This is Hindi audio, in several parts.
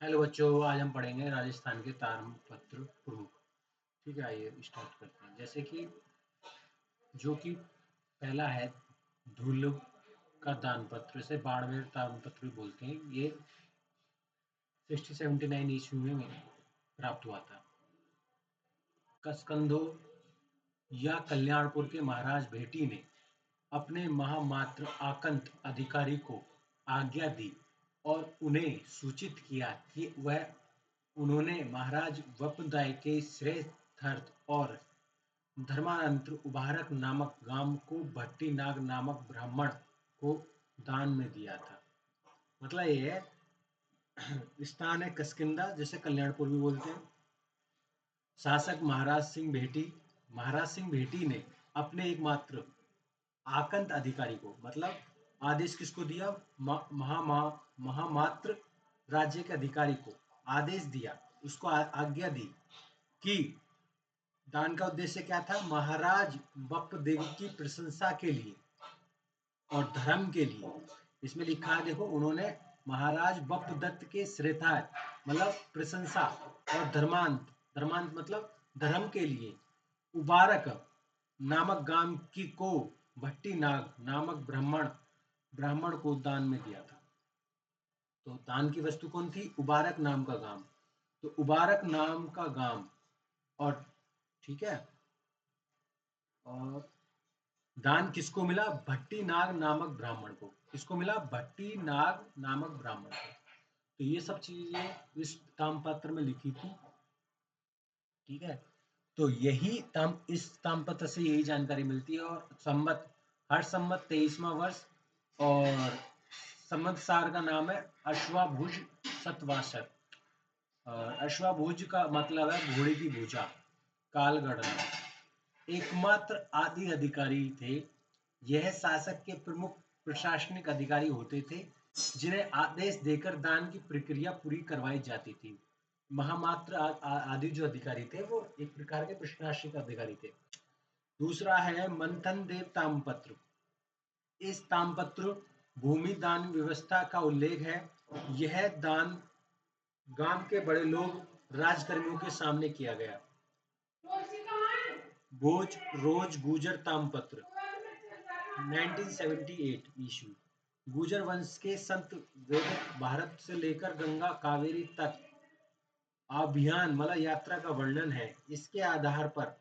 हेलो बच्चों, आज हम पढ़ेंगे राजस्थान के ताम्रपत्र प्रमुख। ठीक है, आइए स्टार्ट करते हैं। जैसे कि जो कि पहला है धुल का दानपत्र, इसे बाड़मेर ताम्रपत्र भी बोलते हैं। ये 1679 ईस्वी में प्राप्त हुआ था। कसकंधो या कल्याणपुर के महाराज भेटी ने अपने महामात्र आकंत अधिकारी को आज्ञा दी और उन्हें सूचित किया कि वह उन्होंने महाराज वपदाय के श्रेष्ठर्थ और धर्मांतर उबारक नामक गांव को भट्टी नाग नामक ब्राह्मण को दान में दिया था। मतलब ये है, स्थान है कसकिंदा, जैसे कल्याणपुर भी बोलते हैं। शासक महाराज सिंह भेटी ने अपने एकमात्र आकंत अधिकारी को, मतलब आदेश किसको दिया? महामात्र राज्य के अधिकारी को आदेश दिया, उसको आज्ञा दी कि दान का उद्देश्य क्या था? महाराज बप्पदेव की प्रशंसा के लिए और धर्म के लिए। इसमें लिखा है, देखो, उन्होंने महाराज बप्पदत्त के श्रेष्ठाय मतलब प्रशंसा और धर्मांत मतलब धर्म के लिए उबारक नामक गांव की को भट्टी नाग नामक ब्राह्मण को दान में दिया था। तो दान की वस्तु कौन थी? उबारक नाम का गांव। तो उबारक नाम का गांव, और ठीक है, और दान किसको मिला? भट्टी नाग नामक ब्राह्मण को। किसको मिला? भट्टी नाग नामक ब्राह्मण को। तो ये सब चीजें इस ताम्रपत्र में लिखी थी। ठीक है, तो इस ताम्रपत्र से यही जानकारी मिलती है। और हर संवत 23वां वर्ष, और संवत्सर का नाम है अश्वाभुज सतवासर। और अश्वाभुज का मतलब है घोड़े की भुजा, काल गणना। एकमात्र आदि अधिकारी थे। यह शासक के प्रमुख प्रशासनिक अधिकारी होते थे, जिन्हें आदेश देकर दान की प्रक्रिया पूरी करवाई जाती थी। महामात्र आदि जो अधिकारी थे वो एक प्रकार के प्रशासनिक अधिकारी थे। दूसरा है मंथन देव ताम्रपत्र। इस ताम्रपत्र भूमि दान व्यवस्था का उल्लेख है। यह दान गांव के बड़े लोग राजकर्मियों के सामने किया गया। रोज गुजर ताम्रपत्र 1978 ईस्वी। गुजर वंश के संत वैदिक भारत से लेकर गंगा कावेरी तक अभियान मतलब यात्रा का वर्णन है। इसके आधार पर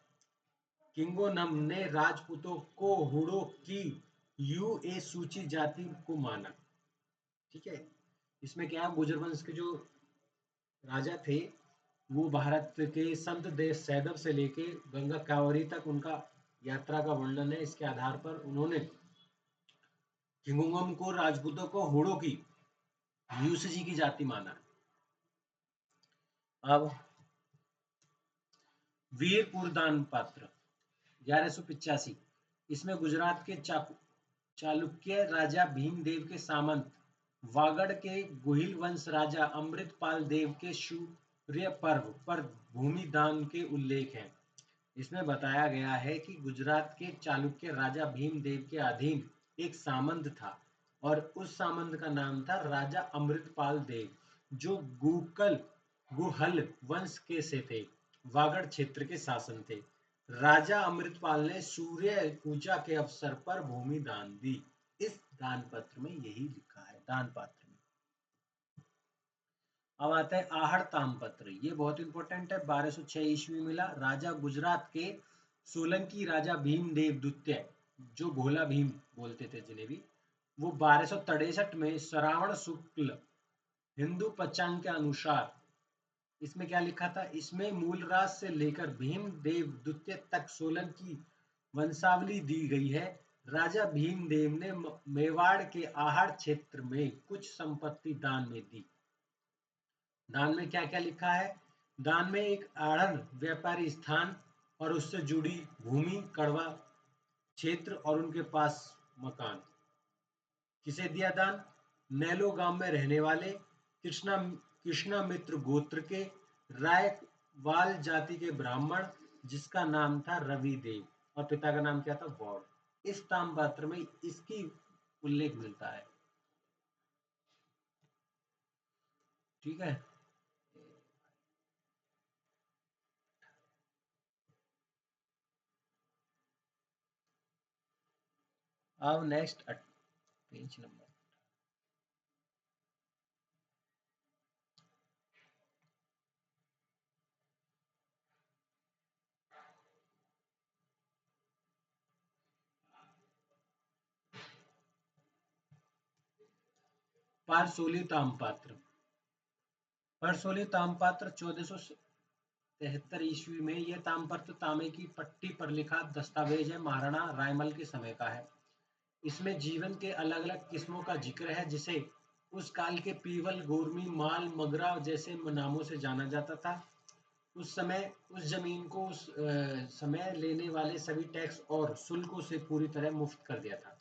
किंगोनम ने राजपूतों को हुड़ो की यूए सूची जाति को माना। ठीक है, इसमें क्या है, गुजर वंश के जो राजा थे वो भारत के संत देश सैदव से लेके गंगा कावेरी तक उनका यात्रा का वर्णन है। इसके आधार पर उन्होंने किंगोनम को राजपूतों को हुड़ो की यूसुजी की जाति माना। अब वीरपुर दान पात्र 1185। इसमें गुजरात के चालुक्य राजा भीमदेव के सामंत वागड़ के गोहिल वंश राजा अमृतपाल देव के सूर्य पर्व पर भूमि दान के उल्लेख है। इसमें बताया गया है कि गुजरात के चालुक्य राजा भीमदेव के अधीन एक सामंत था, और उस सामंत का नाम था राजा अमृतपाल देव, जो गुहल वंश के से थे, वागड़ क्षेत्र के शासन थे। राजा अमृतपाल ने सूर्य पूजा के अवसर पर भूमि दान दी। इस दान पत्र में यही लिखा है, दान पत्र में। अब आता है आहड़ ताम्रपत्र। ये बहुत इंपॉर्टेंट है। 1206 ईस्वी में मिला। राजा गुजरात के सोलंकी राजा भीमदेव द्वितीय, जो भोला भीम बोलते थे जिन्हें भी, वो 1263 में श्रावण शुक्ल हिंदू पंचांग के अनुसार, इसमें क्या लिखा था? इसमें मूलराज से लेकर भीमदेव द्वितीय तक सोलंकी वंशावली दी गई है। राजा भीमदेव ने मेवाड़ के आहड़ क्षेत्र में कुछ संपत्ति दान में दी। दान में क्या क्या लिखा है? दान में एक आढ़त व्यापारी स्थान और उससे जुड़ी भूमि, कड़वा क्षेत्र और उनके पास मकान। किसे दिया दान? नैलो गांव में रहने वाले कृष्णा मित्र गोत्र के रायवाल जाति के ब्राह्मण, जिसका नाम था रवि देव, और पिता का नाम क्या था? वॉर्ड। इस ताम्रपत्र में इसकी उल्लेख मिलता है। ठीक है, अब नेक्स्ट पेज नंबर 516 ताम्रपत्र। परसोली ताम्रपत्र 1473 ईस्वी में यह ताम्रपत्र तांबे की पट्टी पर लिखा दस्तावेज है, महाराणा रायमल के समय का है। इसमें जीवन के अलग अलग किस्मों का जिक्र है, जिसे उस काल के पीवल, गोरमी, माल, मगरा जैसे नामों से जाना जाता था। उस समय उस जमीन को उस समय लेने वाले सभी टैक्स और शुल्कों से पूरी तरह मुक्त कर दिया था।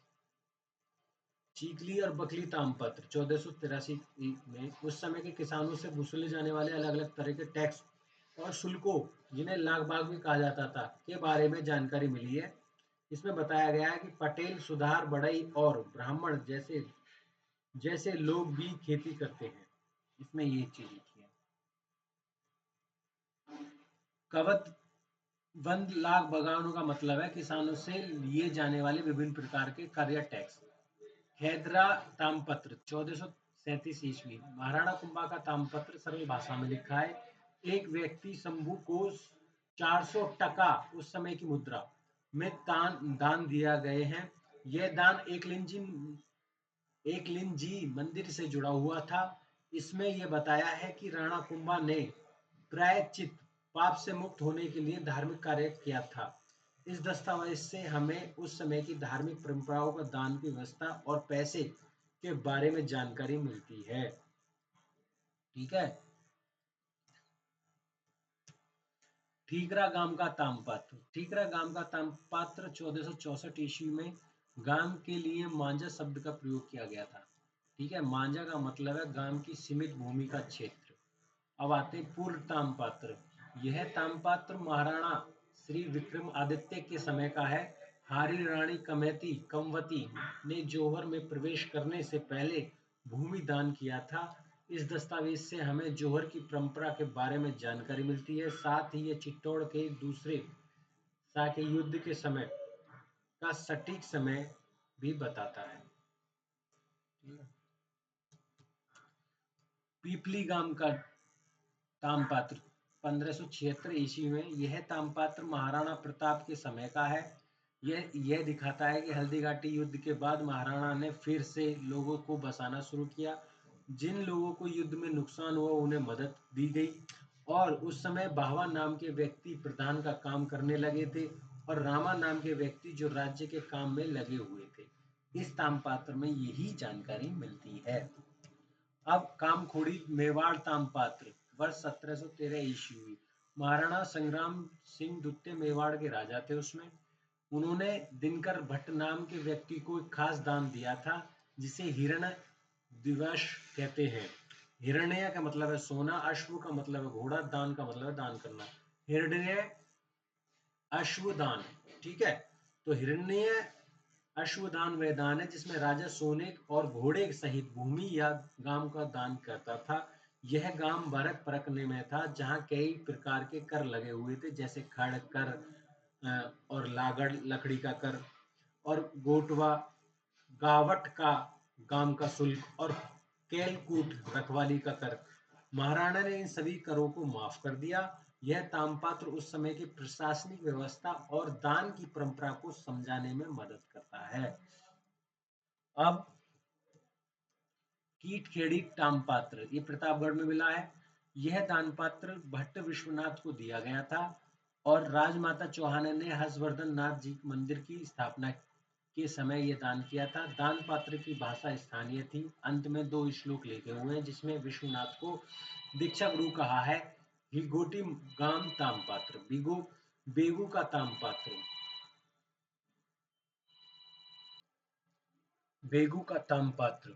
चीकली और बकली ताम्रपत्र 1483 में उस समय के किसानों से वसूले जाने वाले अलग अलग तरह के टैक्स और शुल्कों, जिन्हें लाग बाग भी कहा जाता था, के बारे में जानकारी मिली है। इसमें बताया गया है कि पटेल, सुधार, बढ़ई और ब्राह्मण जैसे जैसे लोग भी खेती करते हैं। इसमें ये चीज लिखी है। कवत बंद लाग बगानों का मतलब है किसानों से लिए जाने वाले विभिन्न प्रकार के कर या टैक्स। हैदरा ताम्रपत्र 1437 ईस्वी, महाराणा कुंभा का ताम्रपत्र सरल भाषा में लिखा है। एक व्यक्ति शंभू को 400 टका उस समय की मुद्रा में दान दिया गए हैं। यह दान एकलिंजी मंदिर से जुड़ा हुआ था। इसमें यह बताया है कि राणा कुंभा ने प्रायश्चित पाप से मुक्त होने के लिए धार्मिक कार्य किया था। इस दस्तावेज से हमें उस समय की धार्मिक परंपराओं का दान की व्यवस्था और पैसे के बारे में जानकारी मिलती है। ठीक है। ठीकरा गांव का ताम्रपत्र। ठीकरा गांव का ताम्रपत्र 1464 ईस्वी में गांव के लिए मांझा शब्द का प्रयोग किया गया था। ठीक है, मांझा का मतलब है गांव की सीमित भूमि का क्षेत्र। अब आते हैं पूर्व ताम्रपत्र। यह ताम्रपत्र महाराणा श्री विक्रमादित्य के समय का है। हारी रानी कमवती ने जौहर में प्रवेश करने से पहले भूमि दान किया था। इस दस्तावेज से हमें जौहर की परंपरा के बारे में जानकारी मिलती है। साथ ही यह चित्तौड़ के दूसरे शाह के युद्ध के समय का सटीक समय भी बताता है। पीपली गांव का ताम्रपत्र 1576 ईस्वी में, यह ताम्रपत्र महाराणा प्रताप के समय का है। यह दिखाता है कि हल्दी घाटी युद्ध के बाद महाराणा ने फिर से लोगों को बसाना शुरू किया। जिन लोगों को युद्ध में नुकसान हुआ उन्हें मदद दी गई और उस समय बाहवा नाम के व्यक्ति प्रधान का काम करने लगे थे और रामा नाम के व्यक्ति जो राज्य के काम में लगे हुए थे। इस ताम्रपत्र में यही जानकारी मिलती है। अब कामखोड़ी मेवाड़ ताम्रपत्र वर्ष 1713 ईस्वी, महाराणा संग्राम सिंह द्वितीय मेवाड़ के राजा थे। उसमें उन्होंने दिनकर भट्ट नाम के व्यक्ति को एक खास दान दिया था, जिसे हिरण दिवस कहते हैं। हिरण्य का मतलब है सोना, अश्व का मतलब है घोड़ा, दान का मतलब है दान करना। हिरण्य अश्वदान। ठीक है, तो हिरण्य अश्वदान वह दान है जिसमें राजा सोने और घोड़े सहित भूमि या गांव का दान करता था। यह गांव भरक परकने में था, जहां कई प्रकार के कर लगे हुए थे, जैसे खड़ कर और लागड़ लकड़ी का कर और गोटवा गावट का गांव का शुल्क और केलकूट रखवाली का कर। महाराणा ने इन सभी करों को माफ कर दिया। यह ताम्रपत्र उस समय की प्रशासनिक व्यवस्था और दान की परंपरा को समझाने में मदद करता है। अब कीटखेड़ी ताम्रपत्र, ये प्रतापगढ़ में मिला है। यह दानपत्र भट्ट विश्वनाथ को दिया गया था और राजमाता चौहान ने हर्षवर्धन नाथ जी मंदिर की स्थापना के समय यह दान किया था। दान पात्र की भाषा स्थानीय थी। अंत में 2 श्लोक लिखे हुए हैं, जिसमें विश्वनाथ को दीक्षा गुरु कहा है। हिगोटी गाम ताम्रपत्र, बेगू का ताम्रपत्र। बेगू का ताम्रपत्र,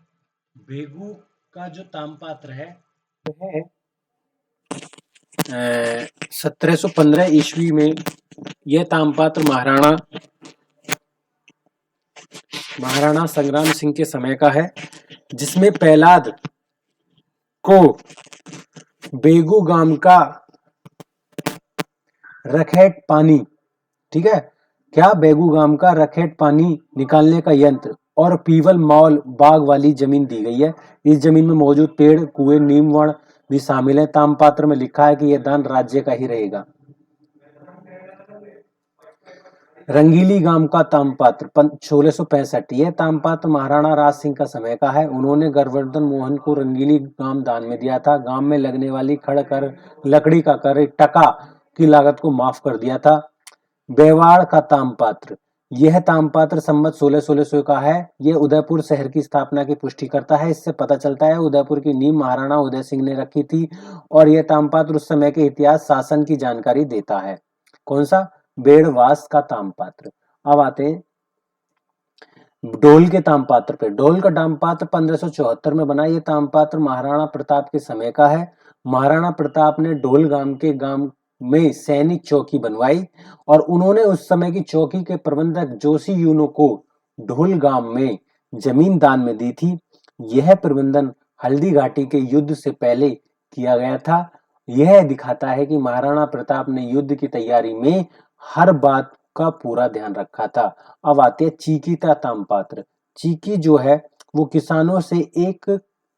बेगू का जो ताम्रपत्र है वह 1715 ईस्वी में यह ताम्रपत्र महाराणा संग्राम सिंह के समय का है, जिसमें प्रहलाद को बेगू गांव का रखेट पानी, ठीक है, क्या बेगूगाम का रखेट पानी निकालने का यंत्र और पीवल मॉल बाग वाली जमीन दी गई है। इस जमीन में मौजूद पेड़, कुएं, नीम वण भी शामिल है। तामपात्र में लिखा है कि यह दान राज्य का ही रहेगा। रंगीली गांव का तामपात्र 1665। यह तामपात्र महाराणा राज सिंह का समय का है। उन्होंने गर्वर्धन मोहन को रंगीली गांव दान में दिया था। गांव में लगने वाली खड़ कर, लकड़ी का कर, टका की लागत को माफ कर दिया था। बेवाड़ का तामपात्र, यह तामपात्र संवत 1616 का है। यह उदयपुर शहर की स्थापना की पुष्टि करता है। इससे पता चलता है उदयपुर की नींव महाराणा उदय सिंह ने रखी थी और यह तामपात्र उस समय के इतिहास शासन की जानकारी देता है। कौन सा? बेड़वास का तामपात्र। अब आते हैं ढोल के तामपात्र पे। ढोल का तामपात्र 1574 में बना। यह तामपात्र महाराणा प्रताप के समय का है। महाराणा प्रताप ने ढोल गांव में सैनिक चौकी बनवाई और उन्होंने उस समय की चौकी के प्रबंधक जोशी यूनो को ढोल गांव में जमीन दान में दी थी। यह प्रबंधन हल्दी घाटी के युद्ध से पहले किया गया था। यह दिखाता है कि महाराणा प्रताप ने युद्ध की तैयारी में हर बात का पूरा ध्यान रखा था। अब आते हैं चीकी का तामपात्र। चीकी जो है वो किसानों से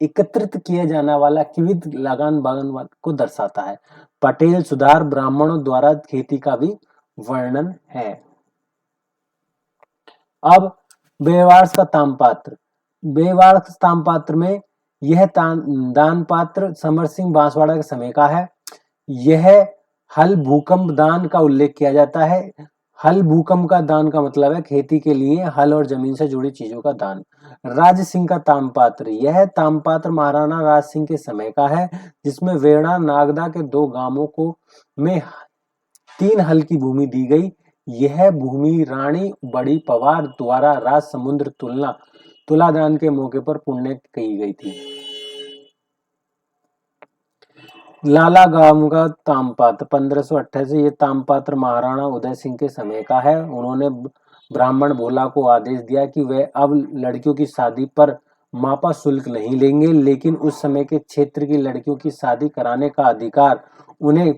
एकत्रित किया जाने वाला विविध लगान बागन को दर्शाता है। पटेल सुधार ब्राह्मणों द्वारा खेती का भी वर्णन है। अब बेवार्स का तामपात्र। बेवार्स तामपात्र में यह दान पात्र समर सिंह बांसवाड़ा के समय का है। यह हल भूकंप दान का उल्लेख किया जाता है। हल भूकंप का दान का मतलब है खेती के लिए हल और जमीन से जुड़ी चीजों का दान। राज सिंह का तामपात्र। यह तामपात्र महाराणा राज सिंह के समय का है जिसमें वेड़ा नागदा के 2 गांवों को में 3 हल की भूमि दी गई। यह भूमि रानी बड़ी पवार द्वारा राज समुद्र तुलादान के मौके पर पुण्य की गई थी। लाला गांव का तामपात्र 1588। ये तामपात्र महाराणा उदय सिंह के समय का है। उन्होंने ब्राह्मण भोला को आदेश दिया कि वे अब लड़कियों की शादी पर मापा शुल्क नहीं लेंगे, लेकिन उस समय के क्षेत्र की लड़कियों की शादी कराने का अधिकार उन्हें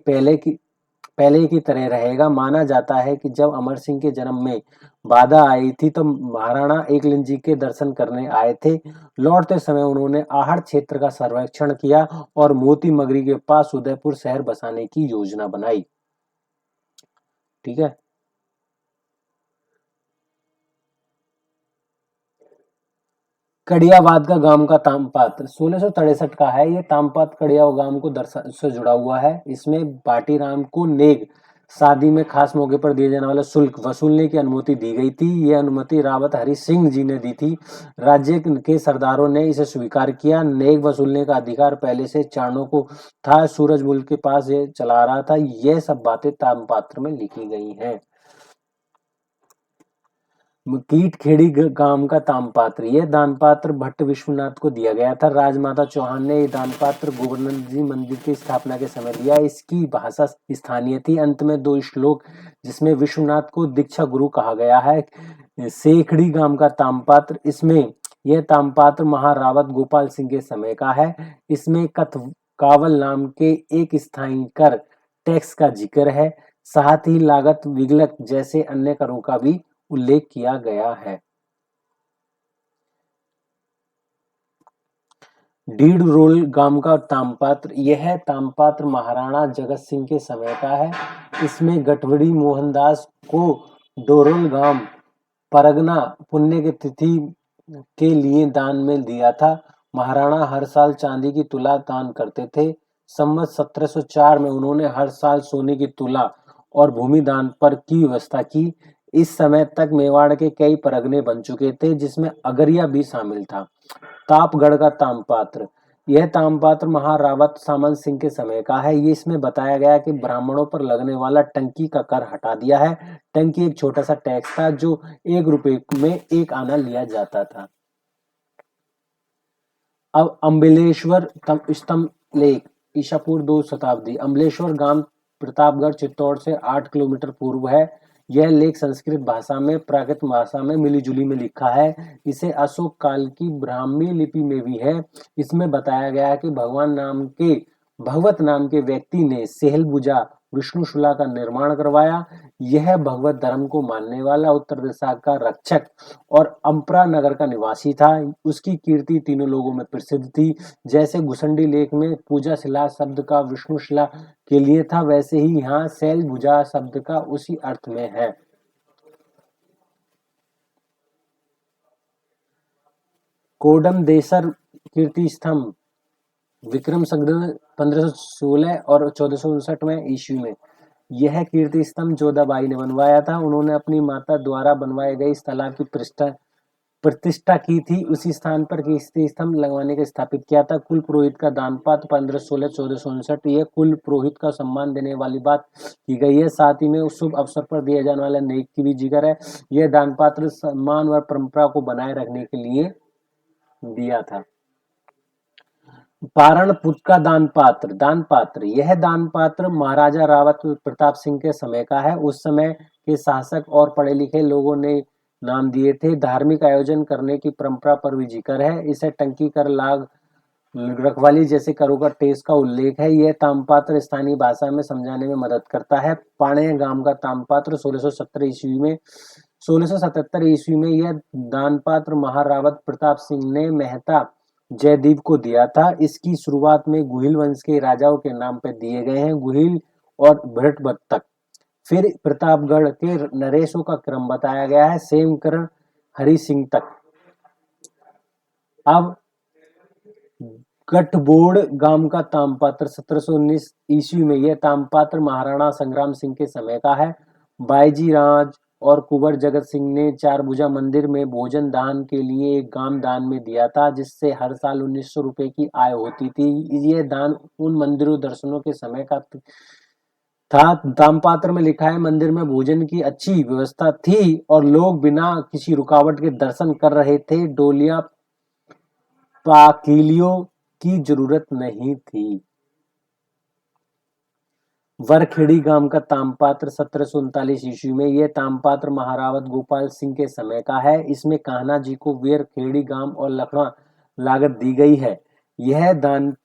पहले की तरह रहेगा। माना जाता है कि जब अमर सिंह के जन्म में बाधा आई थी तो महाराणा एकलिंग जी के दर्शन करने आए थे। लौटते समय उन्होंने आहड़ क्षेत्र का सर्वेक्षण किया और मोती मगरी के पास उदयपुर शहर बसाने की योजना बनाई। ठीक है। कड़ियावाद का गांव का तामपात्र 1663 का है। ये तामपात्र कड़िया गांव को से जुड़ा हुआ है। इसमें बाटीराम को नेग शादी में खास मौके पर दिए जाने वाला शुल्क वसूलने की अनुमति दी गई थी। यह अनुमति रावत हरि सिंह जी ने दी थी। राज्य के सरदारों ने इसे स्वीकार किया। नेग वसूलने का अधिकार पहले से चारणों को था। सूरजमल के पास ये चला रहा था। यह सब बातें तामपात्र में लिखी गई हैं। कीटखेड़ी गांव का तामपात्र। यह दानपात्र भट्ट विश्वनाथ को दिया गया था। राजमाता चौहान ने यह दानपात्र गोवर्धन जी मंदिर की स्थापना के समय दिया। इसकी भाषा स्थानीय थी। अंत में 2 श्लोक जिसमें विश्वनाथ को दीक्षा गुरु कहा गया है। सेखड़ी गांव का तामपात्र। इसमें यह तामपात्र महारावत गोपाल सिंह के समय का है। इसमें कावल नाम के एक स्थायी कर टैक्स का जिक्र है। साथ ही लागत विगलक जैसे अन्य करों का भी उल्लेख किया गया है। डीड रोल गांव का तामपात्र। यह तामपात्र महाराणा जगत सिंह के समय का है। इसमें गठवड़ी मोहनदास को डोरोल गांव परगना पुण्य की तिथि के लिए दान में दिया था। महाराणा हर साल चांदी की तुला दान करते थे। संवत 1704 में उन्होंने हर साल सोने की तुला और भूमि दान पर की व्यवस्था की। इस समय तक मेवाड़ के कई परगने बन चुके थे जिसमें अगरिया भी शामिल था। तापगढ़ का तामपात्र। यह तामपात्र महारावत सामंत सिंह के समय का है। ये इसमें बताया गया कि ब्राह्मणों पर लगने वाला टंकी का कर हटा दिया है। टंकी एक छोटा सा टैक्स था जो 1 रुपए में 1 आना लिया जाता था। अब अम्बलेश्वर स्तंभ लेख ईसापूर्व 2 शताब्दी। अम्बलेश्वर गांव प्रतापगढ़ चित्तौड़ से 8 किलोमीटर पूर्व है। यह लेख संस्कृत भाषा में प्राकृत भाषा में मिलीजुली में लिखा है। इसे अशोक काल की ब्राह्मी लिपि में भी है। इसमें बताया गया है कि भगवत नाम के व्यक्ति ने सेहलबुजा विष्णुशिला का निर्माण करवाया। यह भगवत धर्म को मानने वाला उत्तर दिशा का रक्षक और अम्परा नगर का निवासी था। उसकी कीर्ति तीनों लोगों में प्रसिद्ध थी। जैसे गुसंडी लेख में पूजा शिला शब्द का विष्णुशिला के लिए था, वैसे ही यहाँ शैल भुजा शब्द का उसी अर्थ में है। कोडमदेसर कीर्ति स्तंभ विक्रम संवत 1516 और 1459 में ईस्वी में। यह कीर्ति स्तंभ जोधाबाई ने बनवाया था। उन्होंने अपनी माता द्वारा बनवाए गए इस तालाब की प्रतिष्ठा की थी। उसी स्थान पर कीर्ति स्तंभ लगवाने का स्थापित किया था। कुल पुरोहित का दान पात्र 1516-1459। यह कुल पुरोहित का सम्मान देने वाली बात की गई है। साथ ही में उस शुभ अवसर पर दिए जाने वाले नेक की भी जिक्र है। यह दान पात्र सम्मान व परंपरा को बनाए रखने के लिए दिया था। पारणपुर का दान पात्र यह दान पात्र महाराजा रावत प्रताप सिंह के समय का है। उस समय के शासक और पढ़े लिखे लोगों ने नाम दिए थे। धार्मिक आयोजन करने की परंपरा पर भी जिक्र है। इसे टंकी कर लाग रखवाली जैसे करों का टेस्ट का उल्लेख है। यह तामपात्र स्थानीय भाषा में समझाने में मदद करता है। पाणे गांव का तामपात्र 1677 ईस्वी में यह दानपात्र महारावत प्रताप सिंह ने मेहता जयदीप को दिया था। इसकी शुरुआत में गुहिल वंश के राजाओं के नाम पर दिए गए हैं, गुहिल और भट्ट तक। फिर प्रतापगढ़ के नरेशों का क्रम बताया गया है, सेमकरण हरि सिंह तक। अब गठबोड़ गांव का तामपात्र 1719 ईस्वी में। यह तामपात्र महाराणा संग्राम सिंह के समय का है। बाईजी राज और कुंवर जगत सिंह ने चारभुजा मंदिर में भोजन दान के लिए एक गांव दान में दिया था, जिससे हर साल 1900 रुपए की आय होती थी। यह दान उन मंदिरों दर्शनों के समय का था। तामपात्र में लिखा है, मंदिर में भोजन की अच्छी व्यवस्था थी और लोग बिना किसी रुकावट के दर्शन कर रहे थे। डोलिया पाकिलियों की जरूरत नहीं थी। वरखेड़ी गांव का तामपात्र 1739 ईस्वी में। यह तामपात्र महारावत गोपाल सिंह के समय का है। इसमें कान्हा जी को वेरखेड़ी गांव और लखड़ा लागत दी गई है। यह दान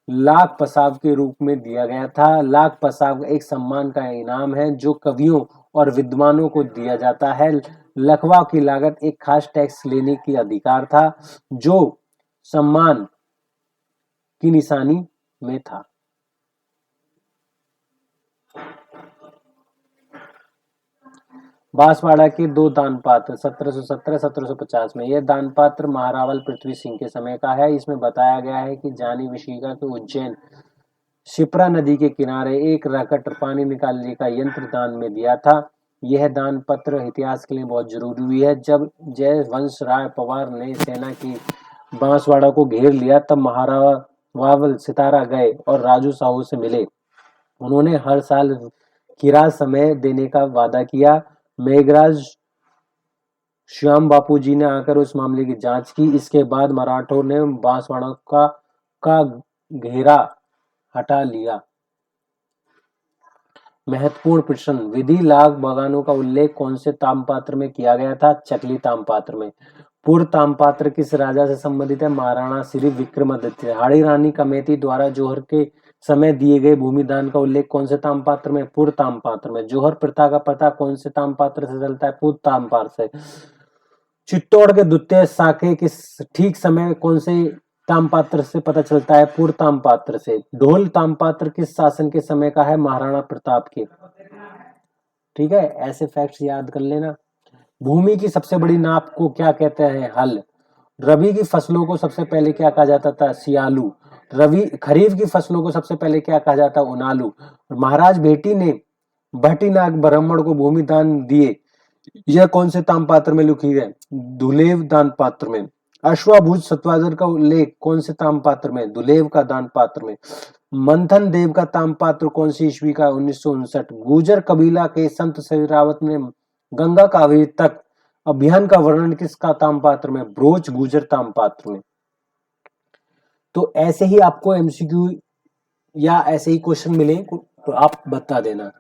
लाख पसाव के रूप में दिया गया था। लाख पसाव एक सम्मान का इनाम है जो कवियों और विद्वानों को दिया जाता है। लखवा की लागत एक खास टैक्स लेने की अधिकार था जो सम्मान की निशानी में था। बांसवाड़ा के दो दानपात्र 1717-1750 में। यह दानपात्र महारावल पृथ्वी सिंह के समय का है। इसमें बताया गया है कि जानी विशिका के उज्जैन शिप्रा नदी के किनारे एक रकट पानी निकालने का यंत्र दान में दिया था। यह दान पत्र इतिहास के लिए बहुत जरूरी है। जब जयवंश राय पवार ने सेना की बांसवाड़ा को घेर लिया, तब महारावल सितारा गए और राजू साहू से मिले। उन्होंने हर साल किराया समय देने का वादा किया। मेघराज श्याम बापू जी ने आकर उस मामले की जांच की। इसके बाद मराठों ने बांसवाड़ा का घेरा हटा लिया। महत्वपूर्ण प्रश्न, विधि लाग बागानों का उल्लेख कौन से तामपात्र में किया गया था? चकली तामपात्र में। पूर्व तामपात्र किस राजा से संबंधित है? महाराणा श्री विक्रमादित्य। हाड़ी रानी कमेटी द्वारा जोहर के समय दिए गए भूमि दान का उल्लेख कौन से तामपात्र में? पूर्व तामपात्र में। जोहर प्रथा का पता कौन से तामपात्र से चलता है? पूर्व तामपात्र से। चित्तौड़ के द्वितीय साके किस ठीक समय कौन से तामपात्र से पता चलता है? पूर्व तामपात्र से। ढोल तामपात्र किस शासन के समय का है? महाराणा प्रताप के। ठीक है, ऐसे फैक्ट्स याद कर लेना। भूमि की सबसे बड़ी नाप को क्या कहते हैं? हल। रबी की फसलों को सबसे पहले क्या कहा जाता था? सियालू। खरीफ की फसलों को सबसे पहले क्या कहा जाता? उनालू। महाराज भेटी ने भट्टीनाग ब्राह्मण को भूमि दान दिए, यह कौन से तामपात्र में लिखी है? दुलेव दान पात्र में। अश्वाभुज सत्वाजर का उल्लेख कौन से तामपात्र में? दुलेव का दान पात्र में। मंथन देव का तामपात्र कौन सी ईस्वी का? 1959। गुर्जर कबीला के संत रावत ने गंगा कावेरी तक अभियान का वर्णन किसका तामपात्र में? ब्रोच गुर्जर तामपात्र में। तो ऐसे ही आपको एमसीक्यू या ऐसे ही क्वेश्चन मिले तो आप बता देना।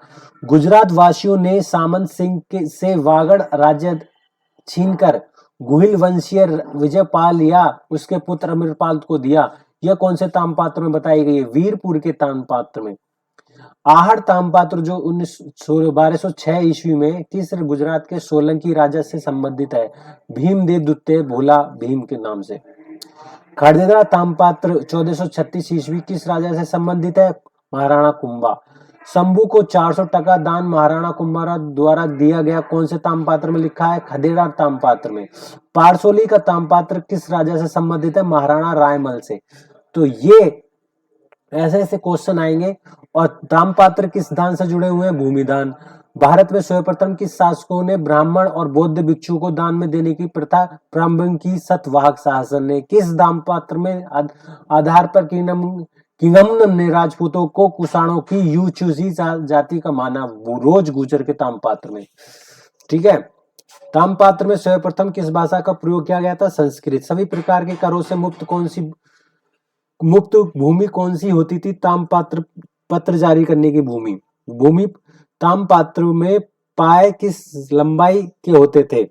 गुजरात वासियों ने सामंत सिंह से वागड़ राज्य छीनकर गुहिल वंशीय विजयपाल या उसके पुत्र अमीरपाल को दिया, यह कौन से तामपात्र में बताई गई है? वीरपुर के तामपात्र में। आहड़ ताम्रपात्र जो 1206 ईस्वी में किस गुजरात के सोलंकी राजा से संबंधित है? भीमदेव द्वितीय भोला भीम के नाम से। खड़ेरा ताम्रपात्र 1436 ईस्वी किस राजा से संबंधित है? महाराणा कुंभा। शंभू को 400 टका दान महाराणा कुंभा द्वारा दिया गया कौन से ताम्रपात्र में लिखा है? खदेड़ा ताम्रपात्र में। पारसोली का ताम्रपात्र किस राजा से संबंधित है? महाराणा रायमल से। तो ये ऐसे ऐसे क्वेश्चन आएंगे। और ताम्रपात्र किस दान से जुड़े हुए हैं? भूमिदान। भारत में सर्वप्रथम किस शासकों ने ब्राह्मण और बौद्ध भिक्षु को दान में देने की प्रथा प्रारंभ की? सतवाहक शासन ने। किस ताम्रपात्र में आधार पर किंगमन ने राजपूतों को कुषाणों की यूचुसी जाति का माना? वो रोज गुजर के ताम्रपात्र में। ठीक है। ताम्रपात्र में सर्वप्रथम किस भाषा का प्रयोग किया गया था? संस्कृत। सभी प्रकार के करों से मुक्त भूमि कौन सी होती थी? ताम्रपात्र पत्र जारी करने की भूमि। ताम्रपात्र में पाए किस लंबाई के होते थे?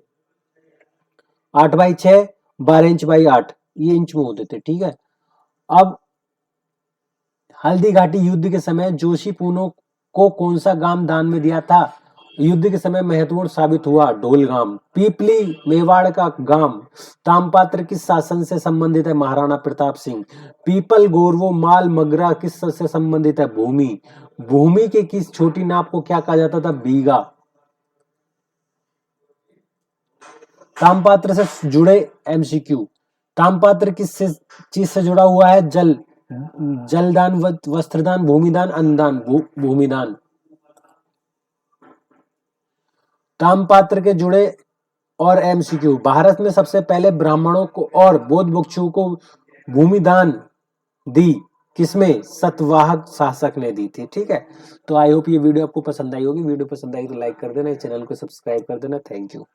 8x6, 12 इंच x 8, ये इंच में होते थे। ठीक है। अब हल्दी घाटी युद्ध के समय जोशी पूनो को कौन सा गांव दान में दिया था? युद्ध के समय महत्वपूर्ण साबित हुआ ढोलगाम। पीपली मेवाड़ का गांव। ताम्रपात्र किस शासन से संबंधित है? महाराणा प्रताप सिंह। पीपल गोरवो माल मगरा किस से संबंधित है? भूमि। भूमि के किस छोटी नाप को क्या कहा जाता था? बीघा। ताम्रपात्र से जुड़े एमसीक्यू। ताम्रपात्र किस चीज से जुड़ा हुआ है? जलदान, वस्त्रदान, भूमिदान, अन्नदान। भूमिदान। ताम्रपात्र के जुड़े और एमसीक्यू। भारत में सबसे पहले ब्राह्मणों को और बौद्ध भिक्षुओं को भूमिदान दी किसमें? सतवाहक शासक ने दी थी। ठीक है। तो आई होप ये वीडियो आपको पसंद आई होगी। वीडियो पसंद आई तो लाइक कर देना, चैनल को सब्सक्राइब कर देना। Thank you.